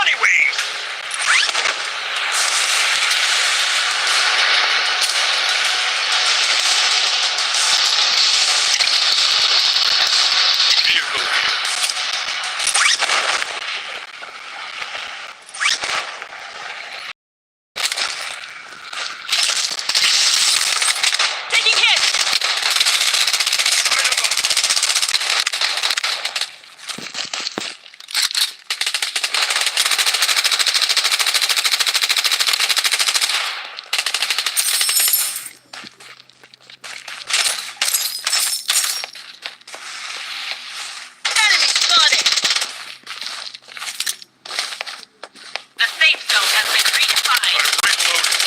Honeywing! Vehicle here. Taking hit! Light 'em up. Enemy spotted! The safe zone has been redefined. I'm reloading.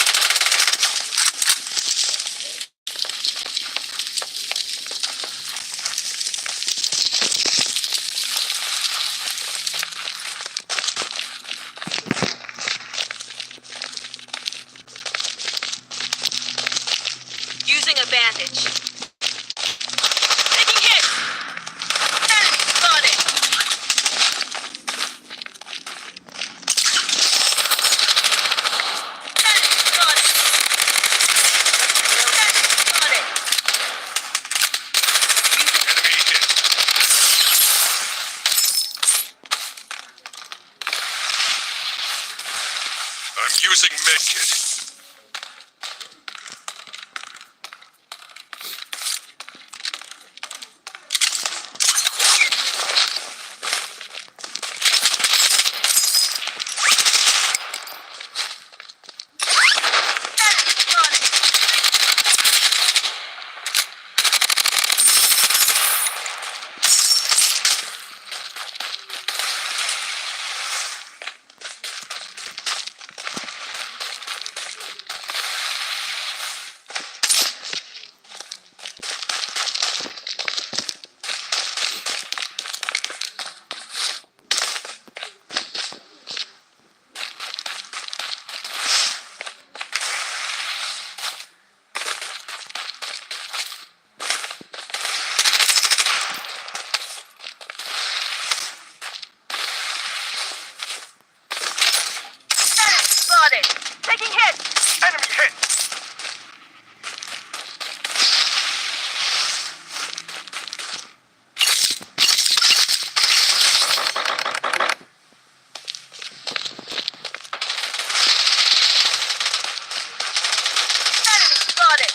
Using a bandage. Taking hit! Enemy spotted! Enemy spotted! Enemy spotted! Enemy hit. I'm using medkit. Enemy spotted! Enemy spotted! Taking hit! Enemy hit. Enemy spotted!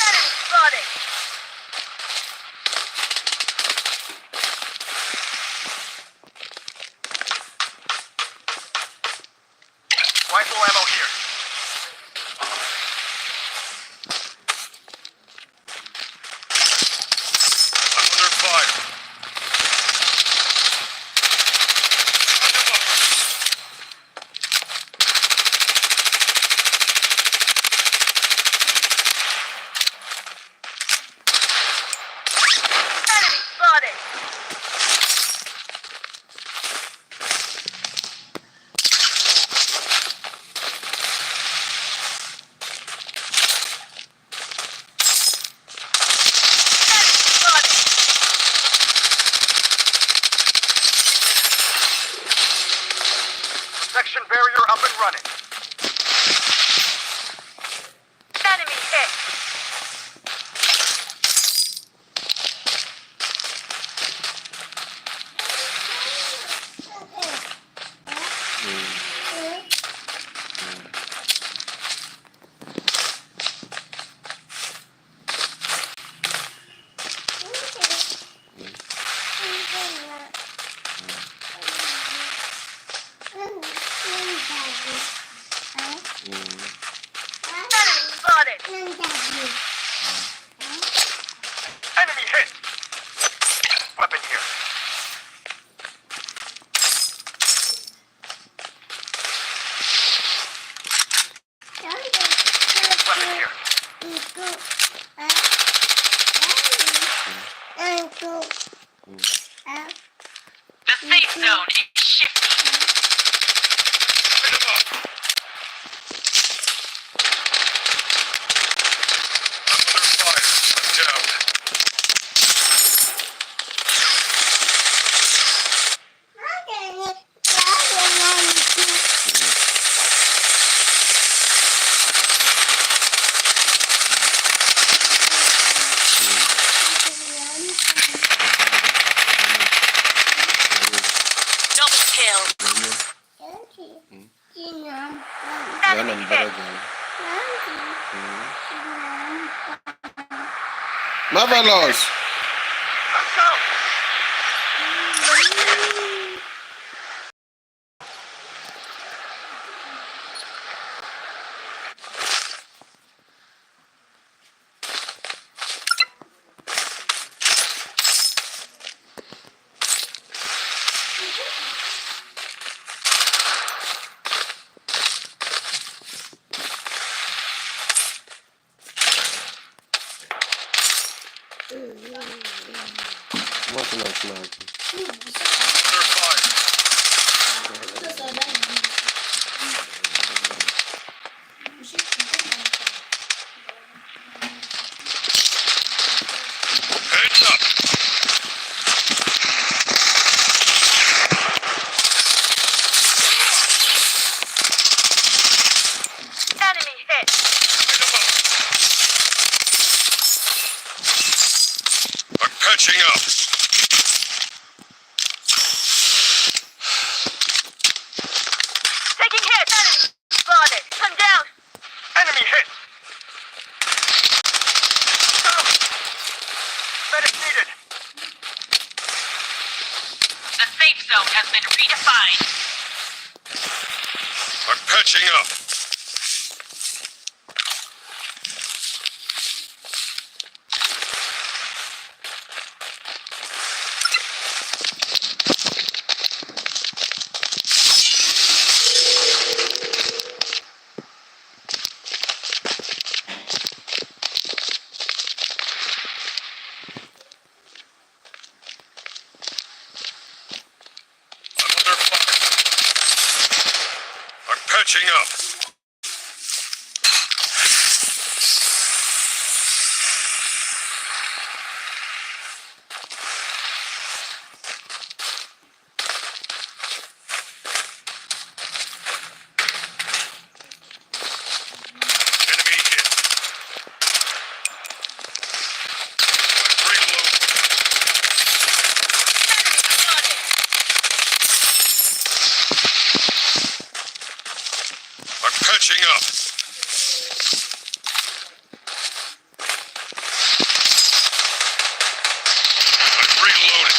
Enemy spotted! Rifle ammo here. I'm under fire. Light 'em up. Enemy spotted! Enemy spotted! Protection barrier up and running. Enemy hit! Enemy spotted! Enemy hit. Weapon here. Weapon here. The safe zone is shifting. Light 'em up. I'm under fire. I'm down. Number आहे तुझा. Marvelous. I'm down. What's next, man? Under fire. Heads up. Enemy hit. Light 'em up. I'm patching up. Taking hit. Enemy spotted. Come down. Enemy hit. Down. Medic needed. The safe zone has been redefined. I'm patching up. I'm under fire. I'm patching up. Enemy hit. I'm reloading. Enemy spotted. I'm patching up. I'm reloading.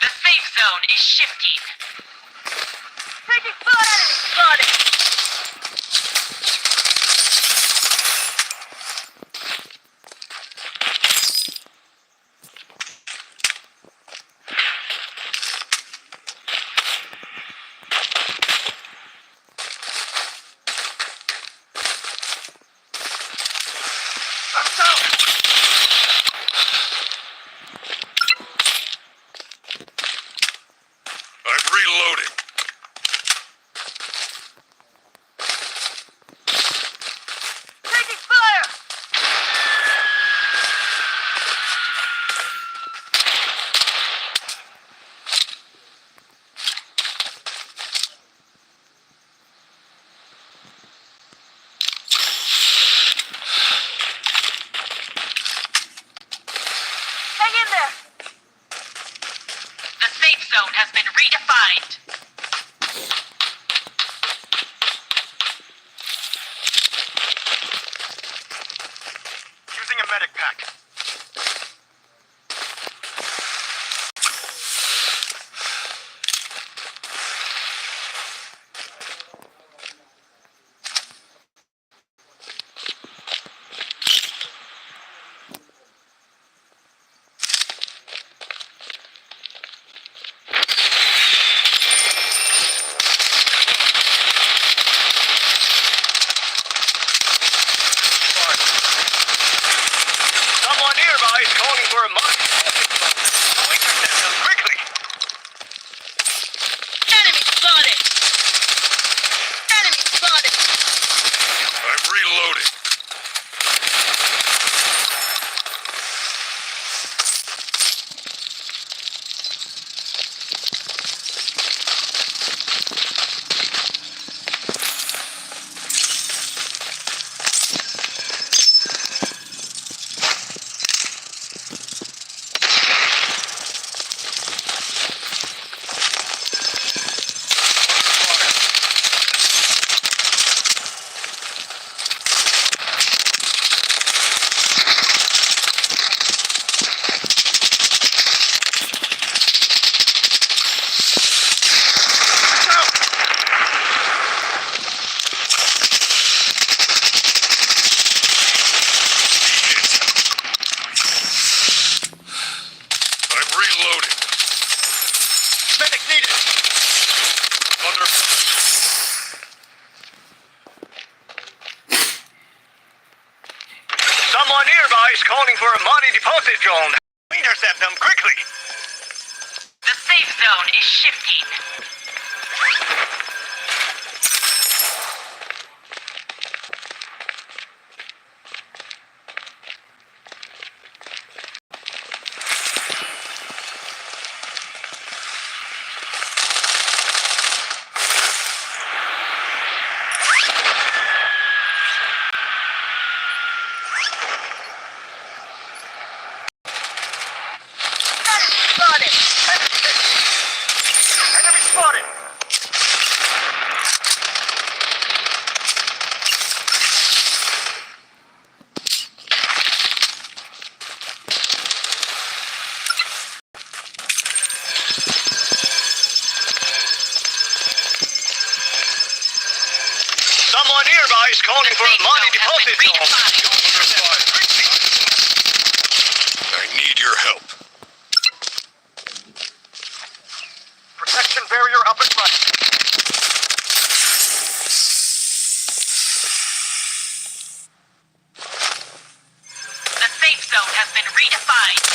The safe zone is shifting. Taking fire. Enemy spotted. I'm down. I'm reloading. Taking fire. Hang in there. The safe zone has been redefined. Using a medic pack. for a mod. I'll intercept them quickly. Enemy spotted! Enemy spotted! I'm reloading. I'm reloading. Medic needed. Under. Someone nearby is calling for a money deposit drone. Intercept them quickly. The safe zone is shifting. Spotted! Enemy spotted. Someone nearby is calling for a money deposit drone. I need your help. Protection barrier up and running. The safe zone has been redefined.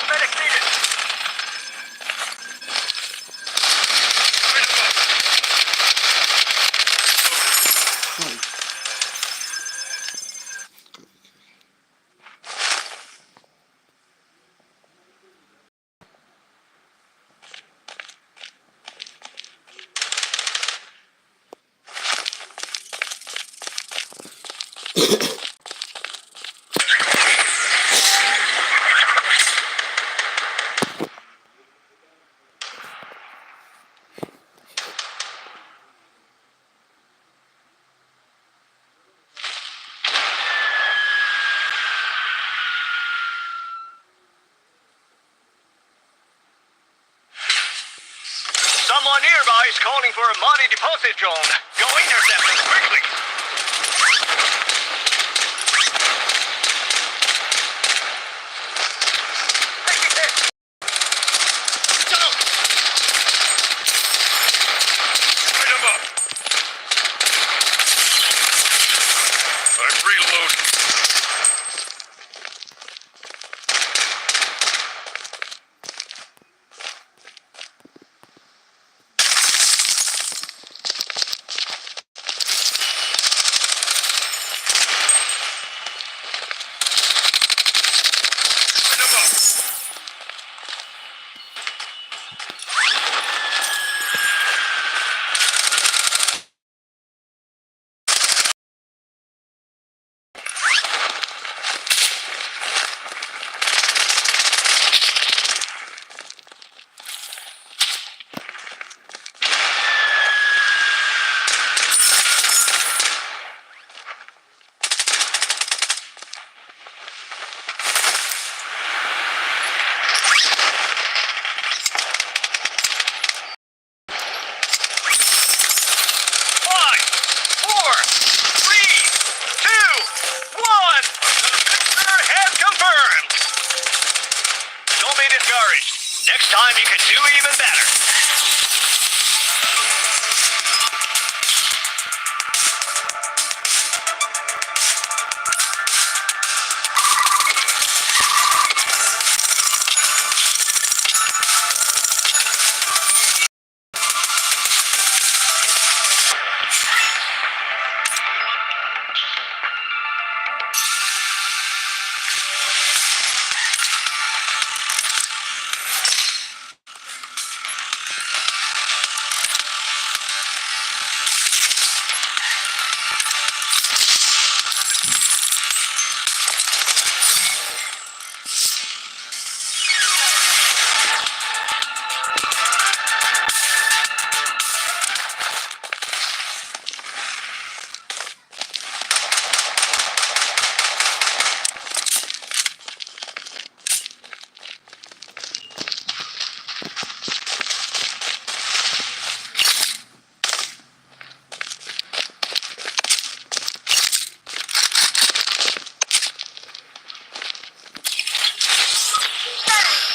Medic needed. Someone nearby is calling for a money deposit drone. Go intercept them quickly. Taking hit. Down. Light 'em up. I'm reloading. discouraged. Next time you can do even better.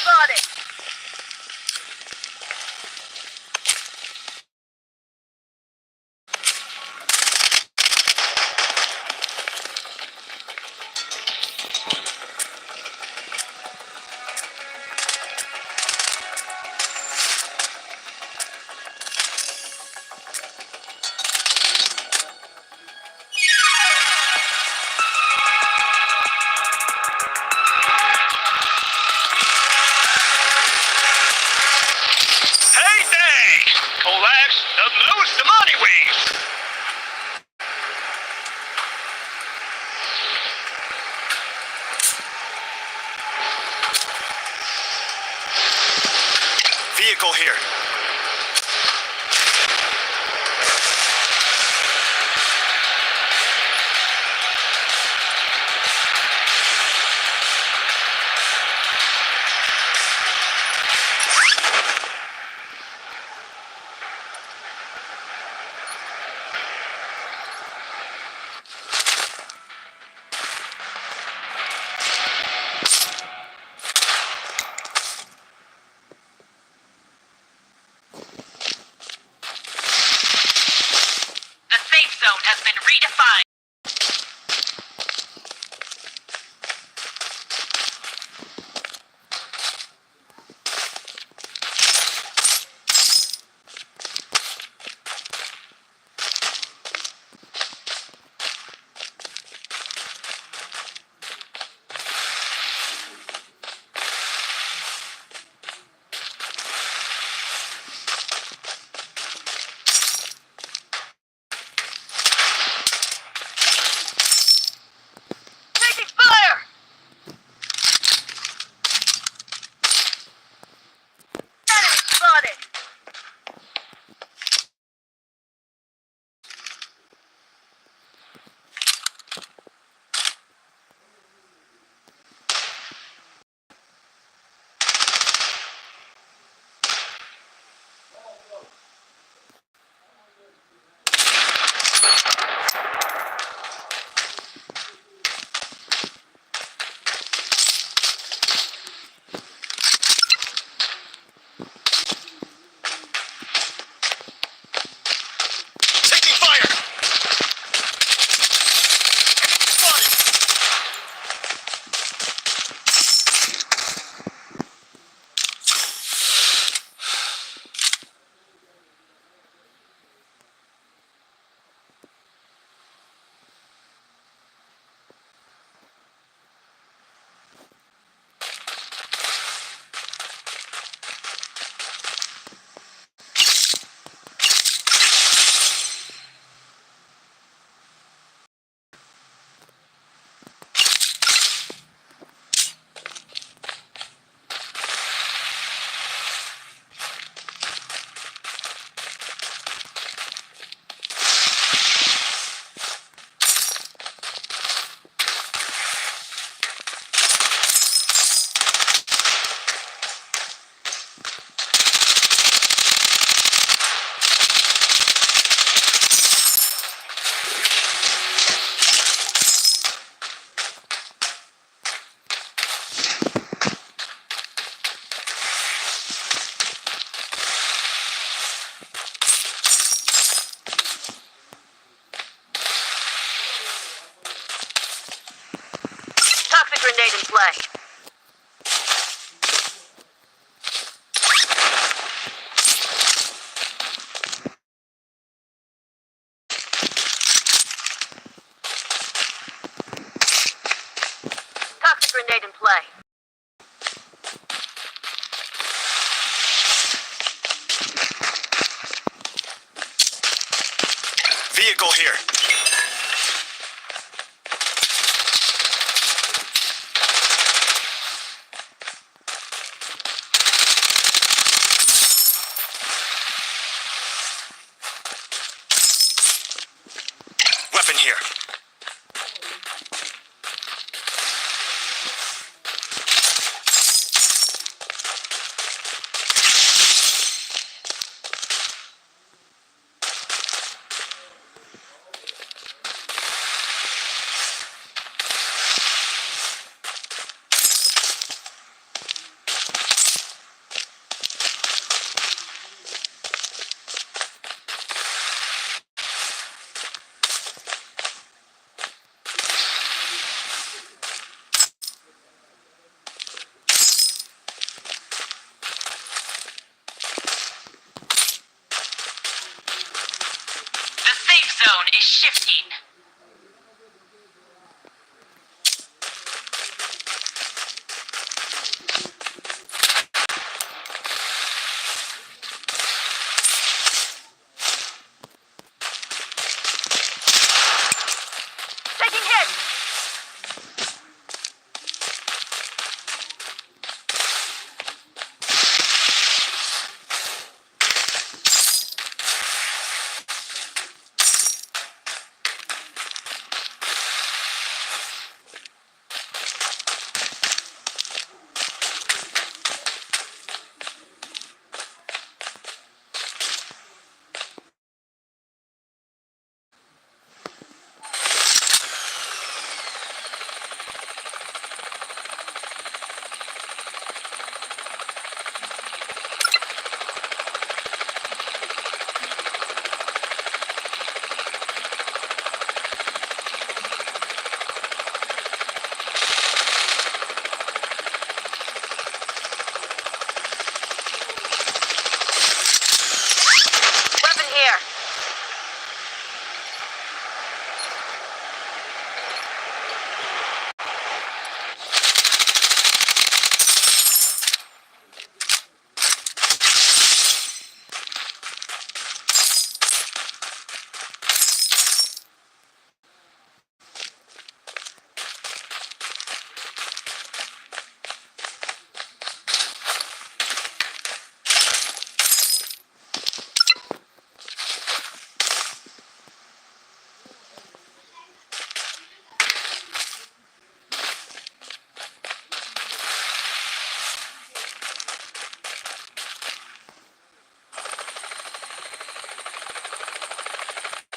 Spotted. Hey, thanks! Collapse the most money wings! Vehicle here. grenade in play. Vehicle here. Weapon here. The safe zone is shifting. Taking hits. Weapon here.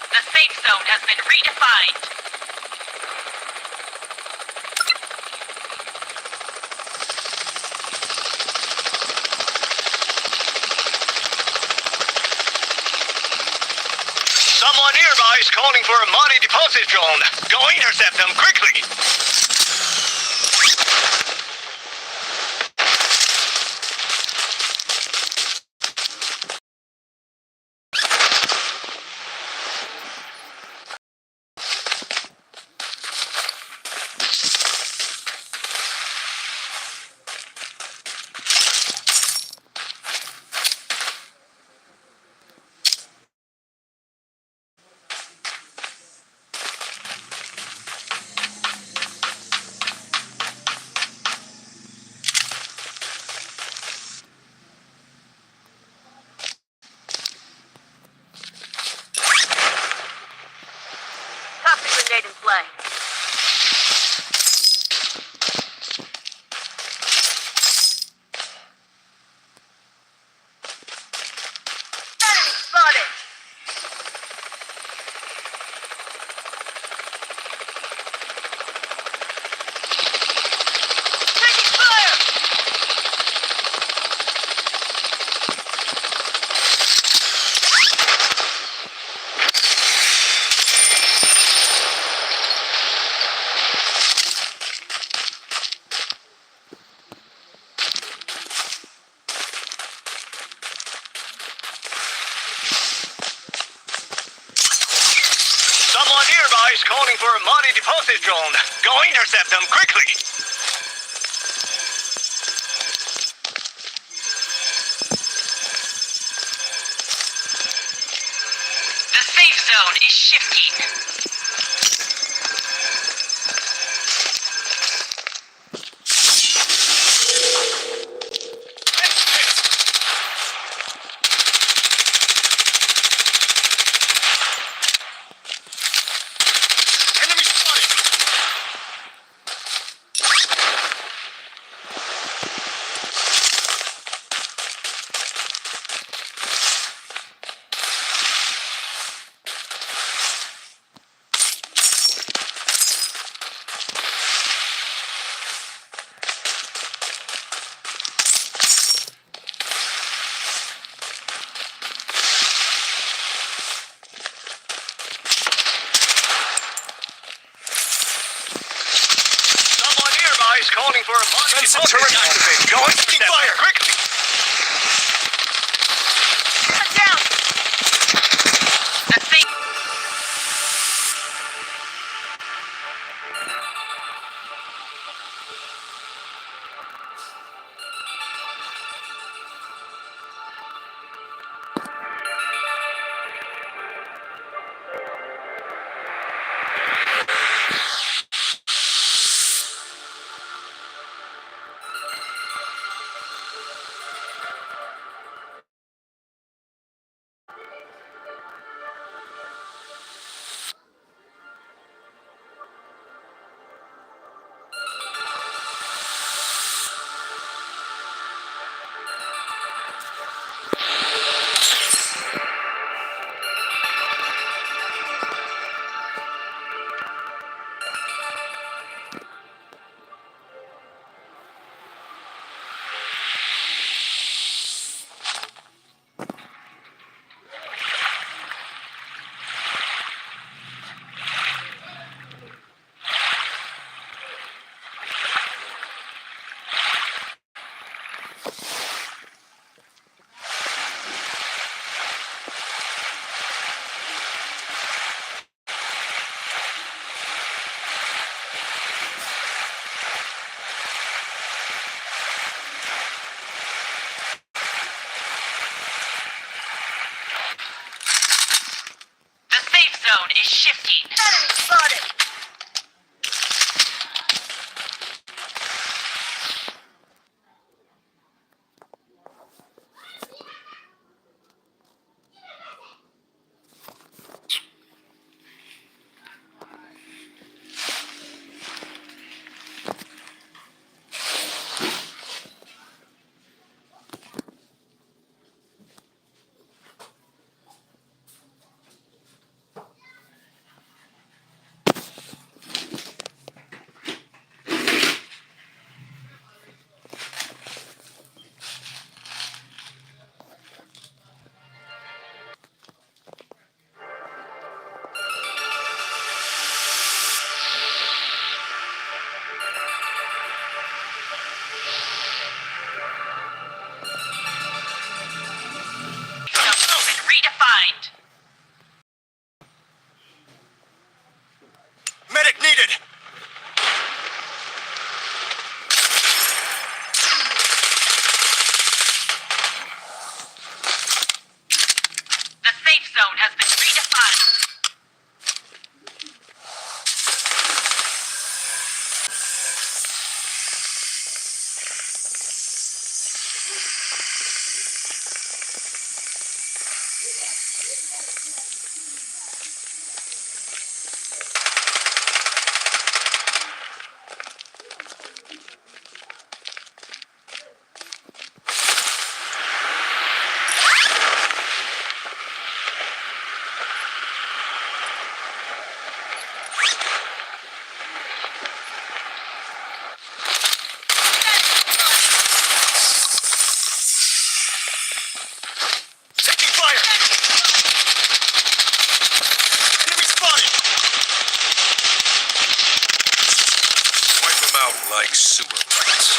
The safe zone has been redefined. Someone nearby is calling for a money deposit drone. Go intercept them quickly. Toxic grenade in play. Enemy spotted. Taking fire. Someone nearby is calling for a money deposit drone. Go intercept them quickly. zone is shifting. Enemy spotted! Someone nearby is calling for a money deposit zone. Going to fire! Quickly! Cut down! The safe... The safe zone is shifting. Enemy spotted! Redefined. Medic needed! The safe zone has been redefined. Taking fire! Enemy spotted! Wipe them out like sewer rats.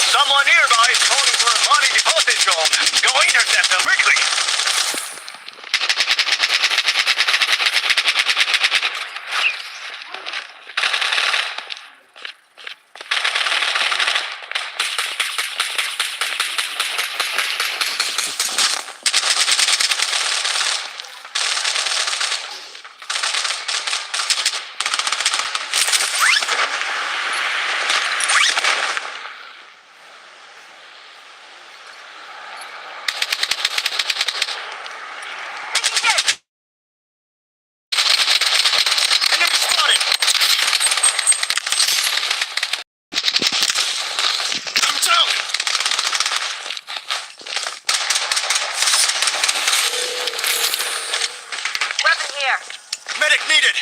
Someone nearby is calling for a money deposit zone. Go intercept them quickly! here. Medic needed.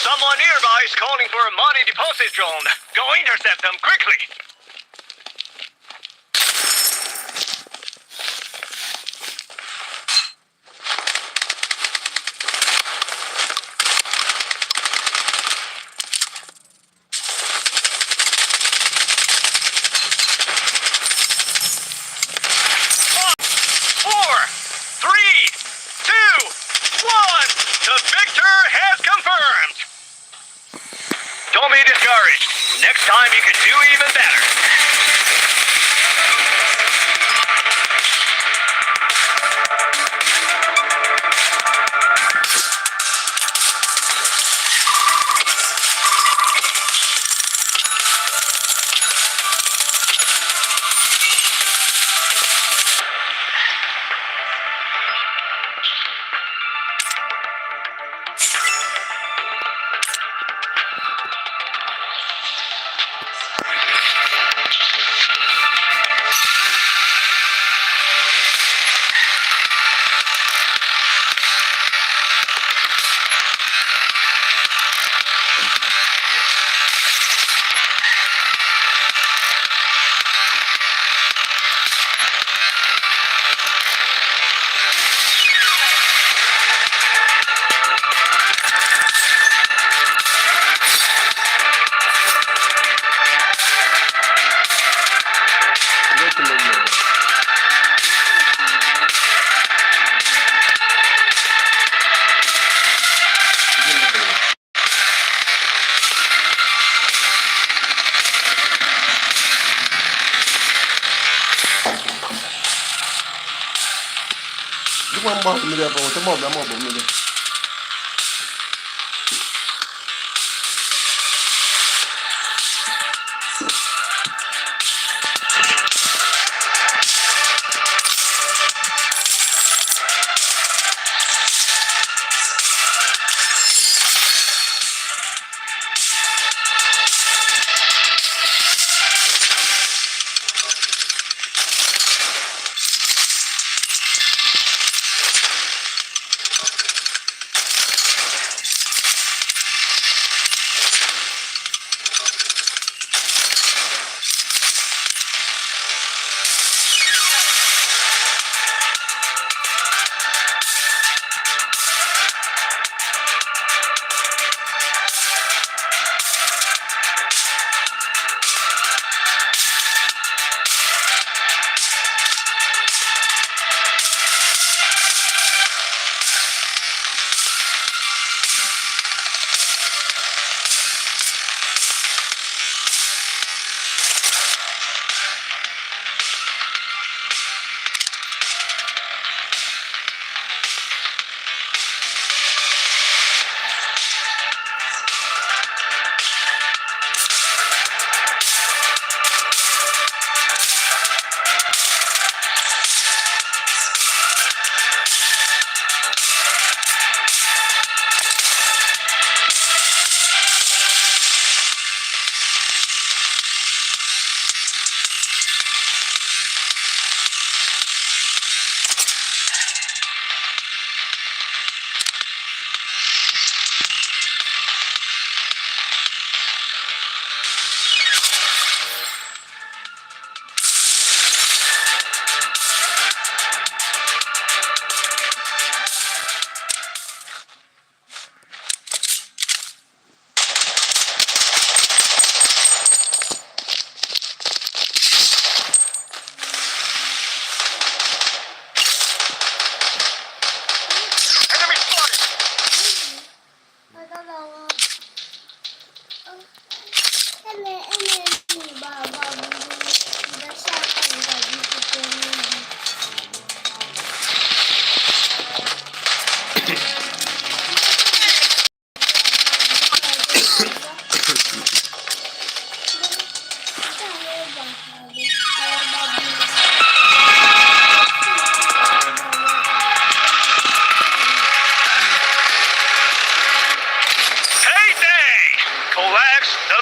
Someone nearby is calling for a money deposit drone. Go intercept them quickly. Four, three, two, one. The victor has confirmed. Don't be discouraged. Next time you can do even better. One more million, but more million.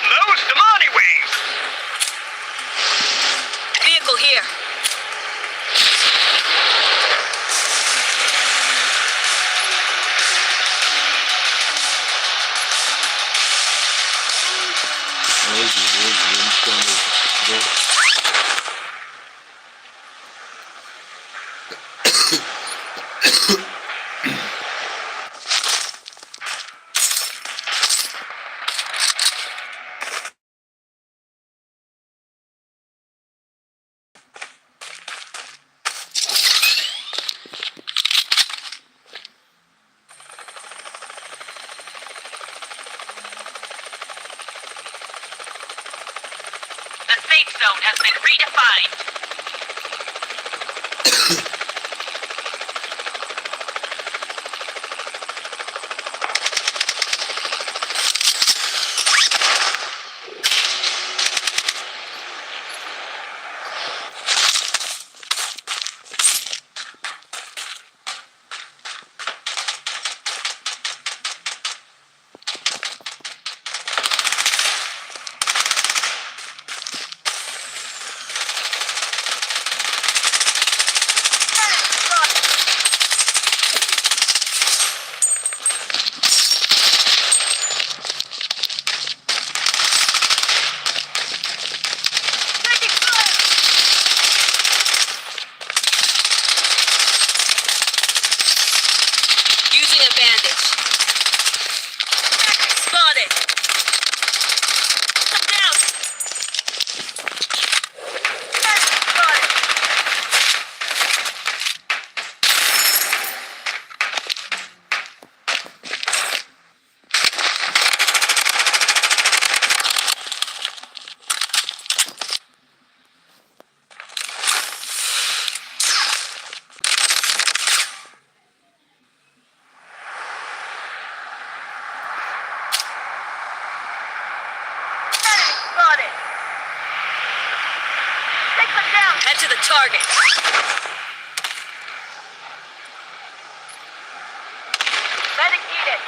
most Amani wings. Vehicle here. The safe zone has been redefined. Using a bandage. Spotted. Come down. Spotted. Spotted. Take them down. Head to the target. Medic needed.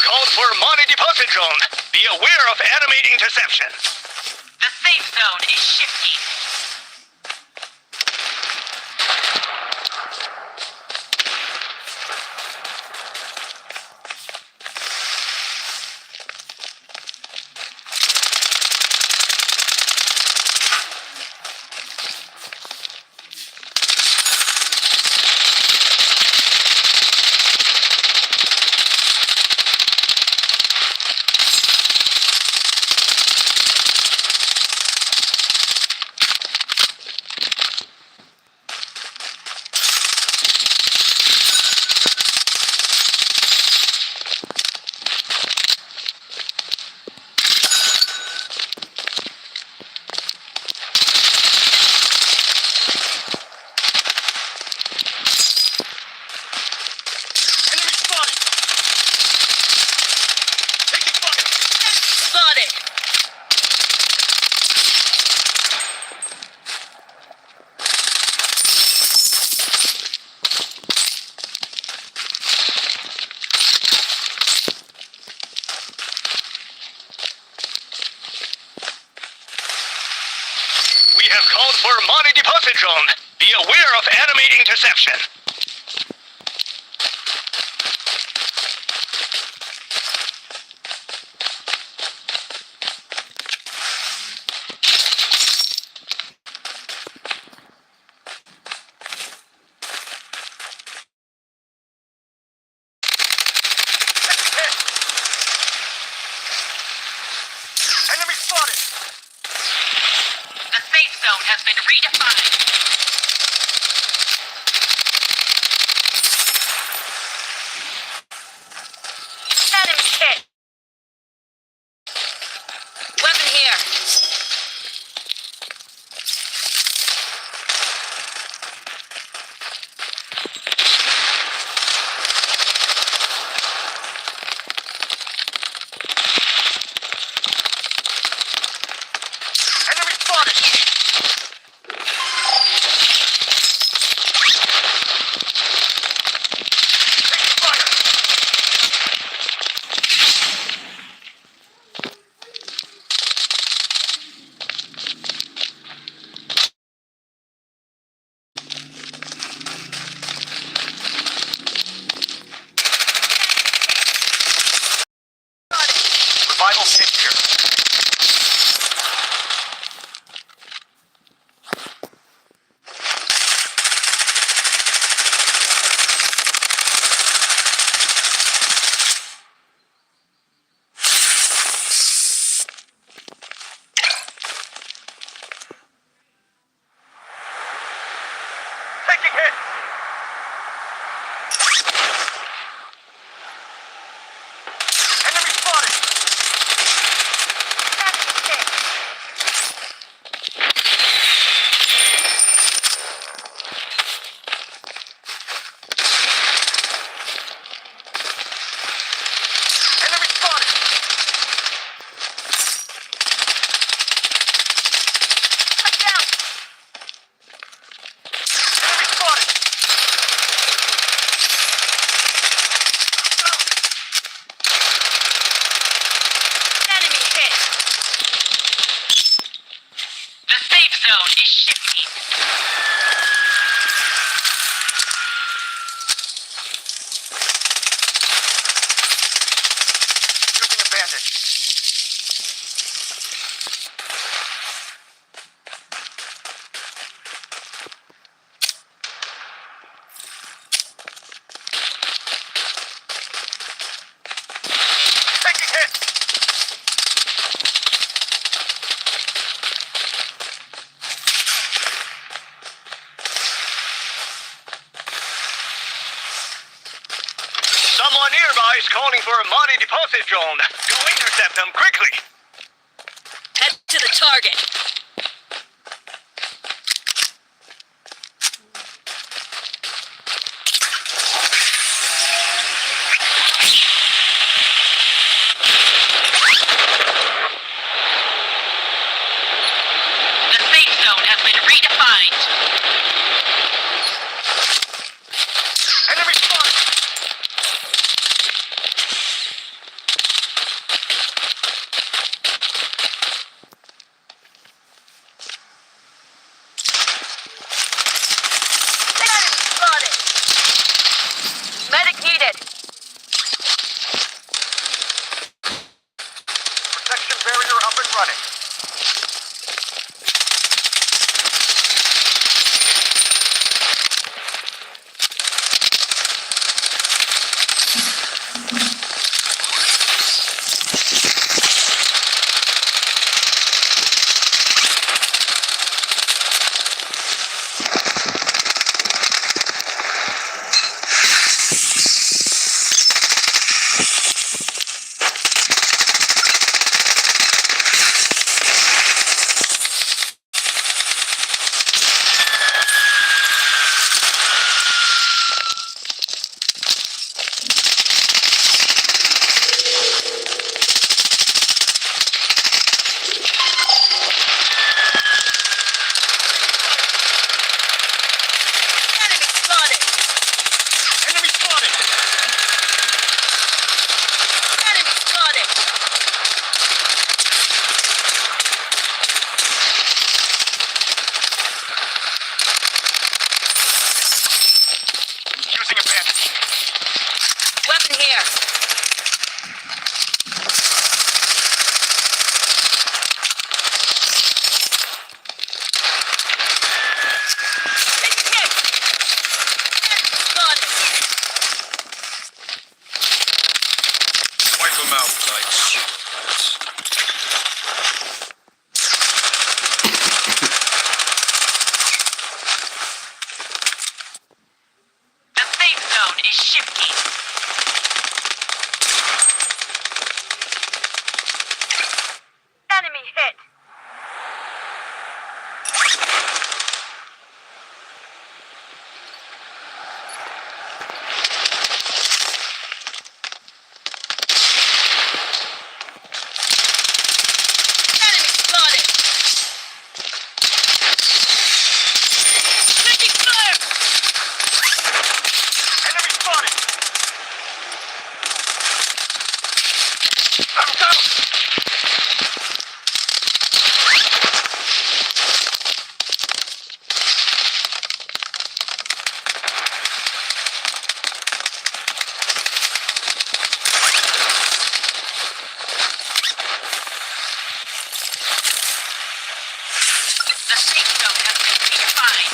Called for Amani deposit zone. Be aware of animating deception. The safe zone is shifting. called for money deposit drone. Be aware of enemy interception. Enemy spotted. The safe zone has been redefined. Enemy hit. Weapon here. Enemy spotted. Taking fire. Revival kit here. Taking hit. Enemy spotted. Enemy hit. Enemy spotted. Cut down. Enemy spotted. Enemy hit. The safe zone is shifting. Using a bandage. Taking hit. Someone nearby is calling for a money deposit drone. Go intercept them quickly. Head to the target. The safe zone has been redefined. Enemy spotted. Enemy spotted. Medic needed. Protection barrier up and running. Weapon here. Take a hit. Got it. Wipe them out, like sewer rats. The safe zone is shifting. Enemy hit. Enemy spotted. Taking fire. Enemy spotted! I'm down! The safe zone has been redefined.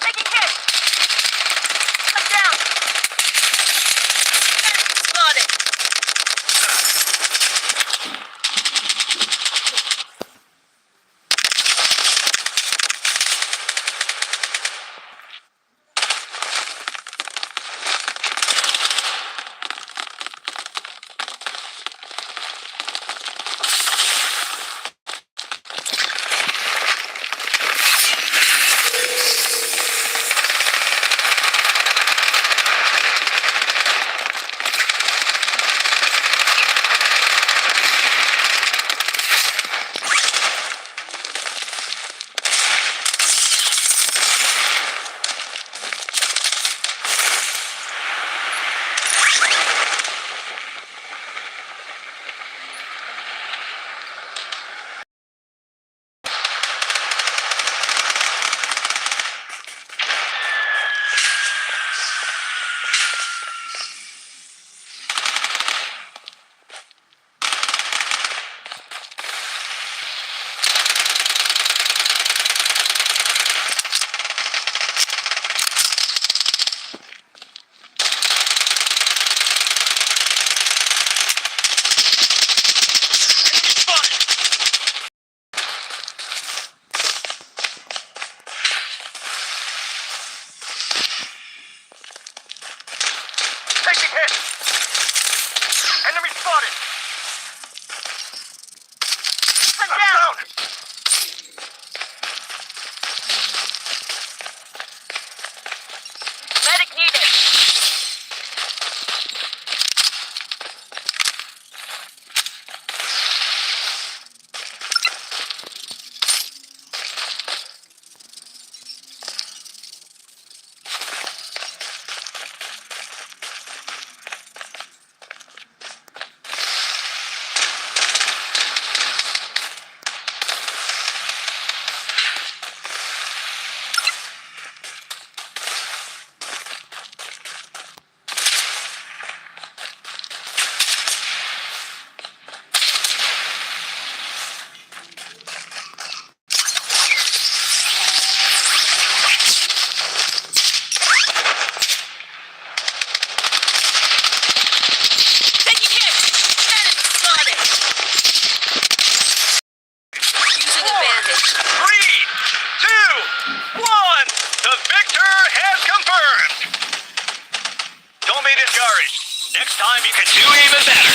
Taking hit. I'm down. Enemy spotted. Enemy spotted! Taking hit! Enemy spotted! I'm I'm down. down! Medic needed. Taking hit. Enemy spotted. Using advantage. 3, 2, 1! The victor has confirmed! Don't be discouraged. Next time you can do even better.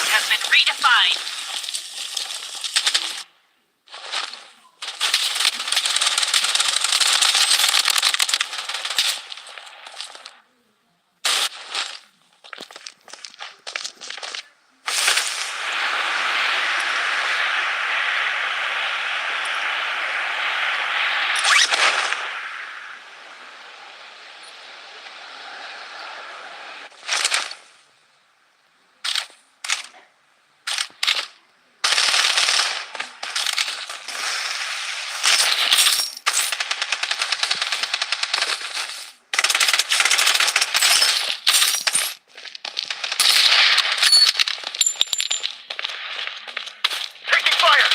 zone has been redefined. Taking fire!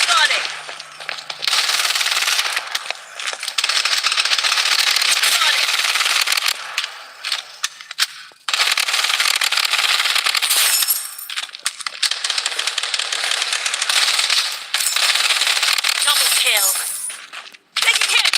Got it. Got it. Double kill. Taking hit.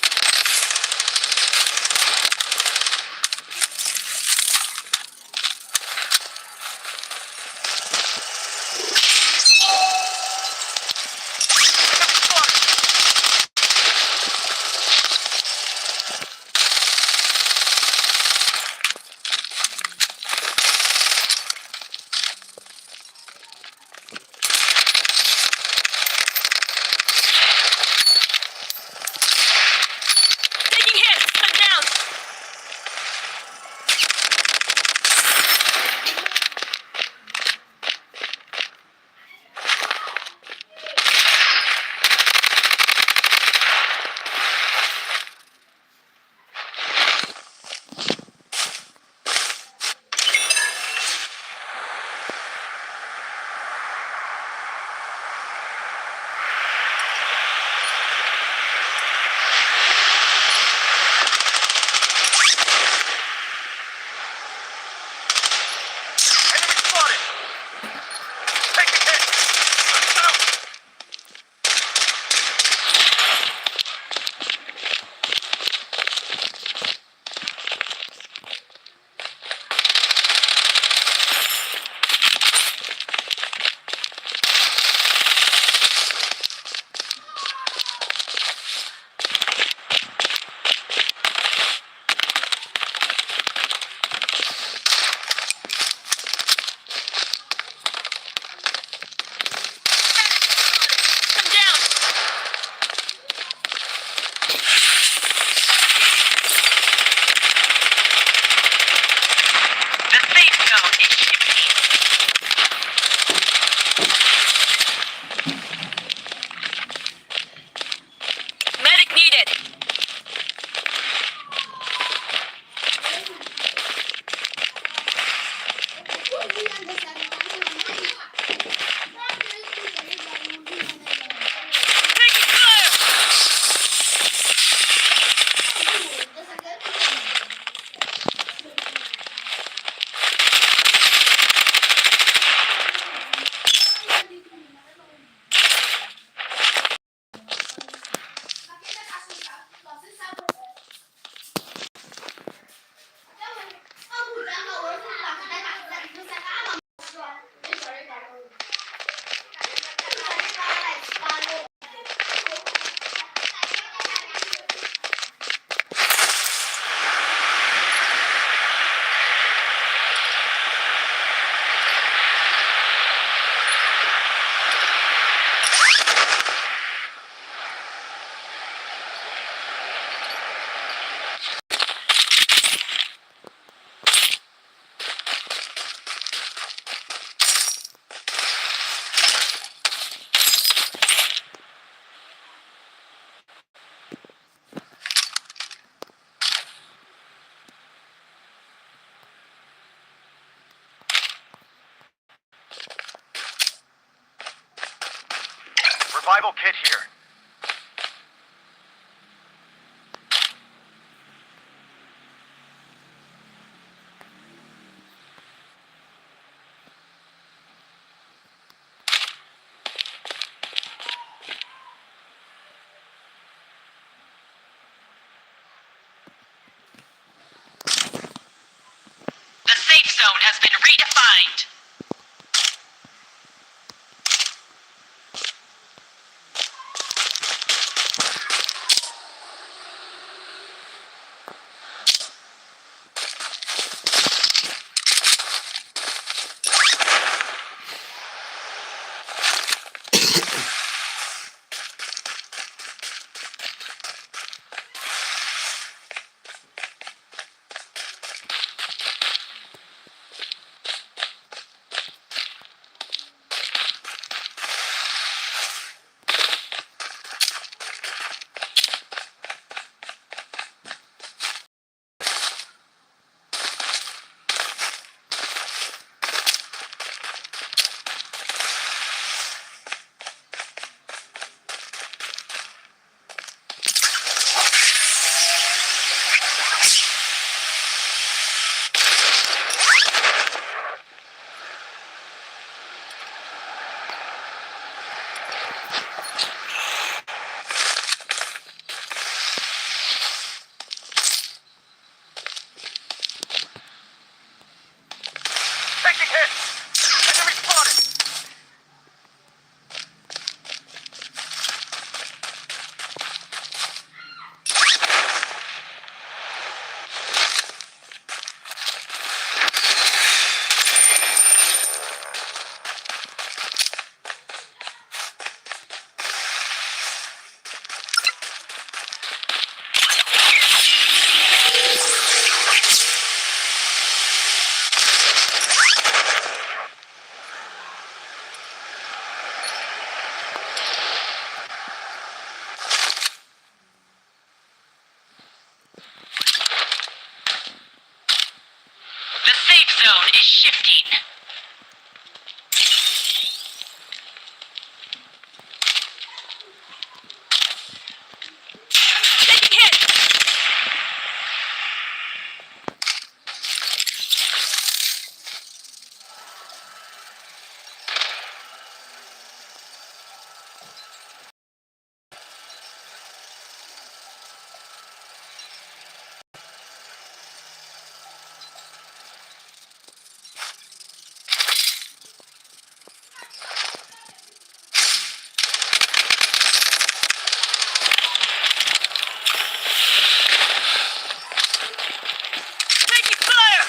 survival kit here. The safe zone has been redefined. Taking hits! Enemy spotted! The safe zone is shifting. Taking hit! Taking fire!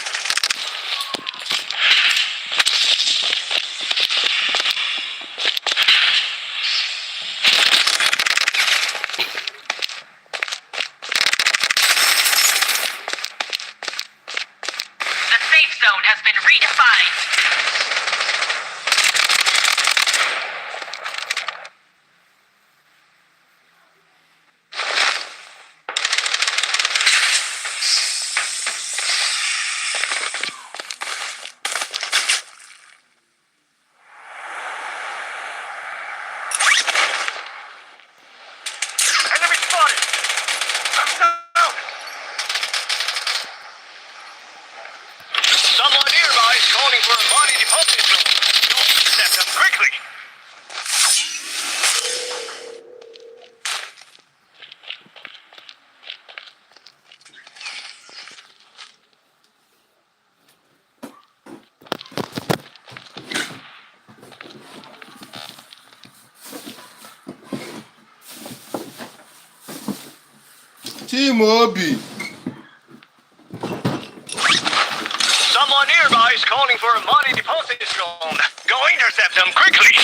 The safe zone has been redefined. Enemy spotted! I'm down! Someone nearby is calling for a body deposit zone. Don't intercept them quickly! Chimaobi. Someone nearby is calling for a money deposit zone. Go intercept them quickly!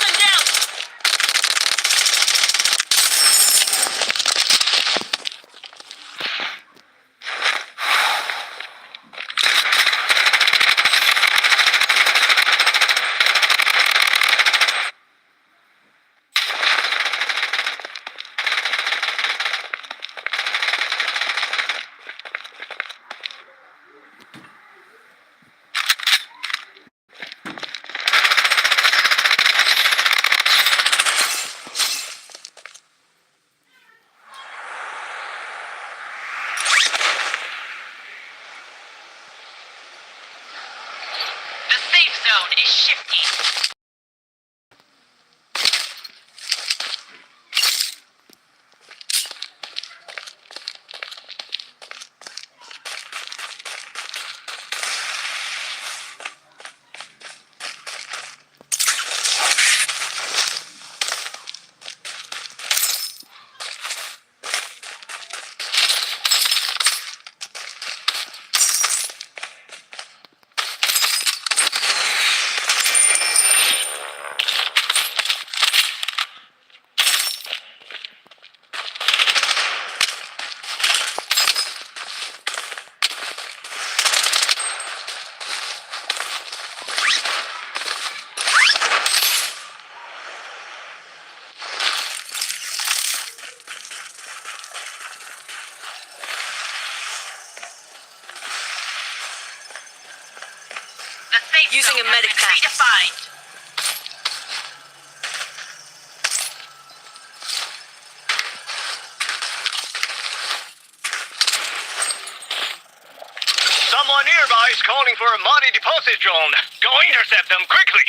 I'm down! Using zone a has medic been pack. redefined. Someone nearby is calling for a Mahdi deposit drone. Go intercept them quickly.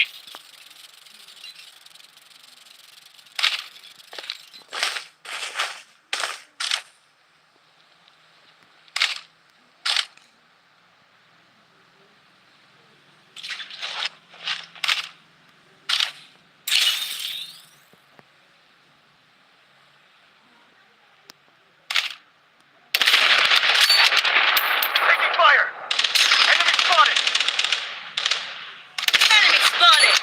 Taking fire. Enemy spotted. Enemy spotted!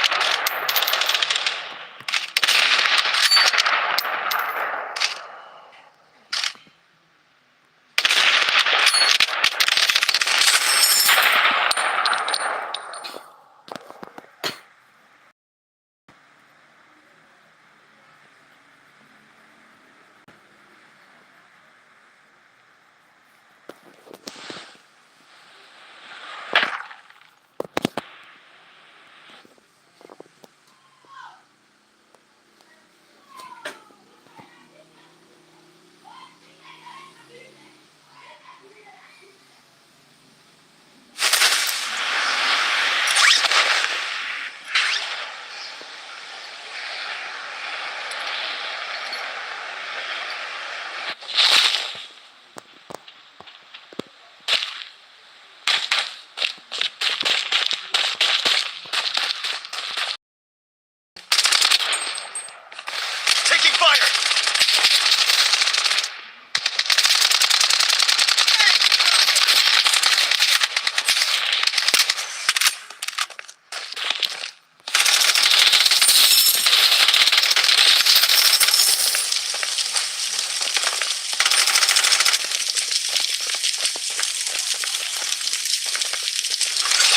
Taking fire.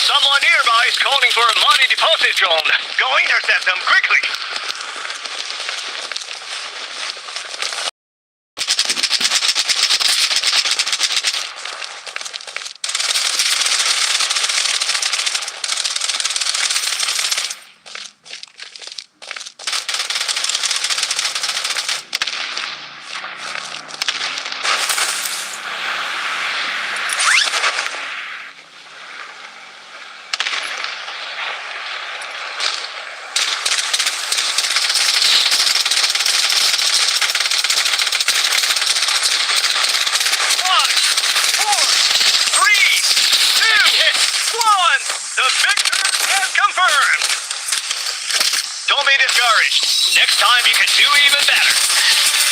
Someone nearby is calling for a Mahdi deposit drone. Go intercept them quickly. The victor has confirmed! Don't be discouraged. Next time you can do even better.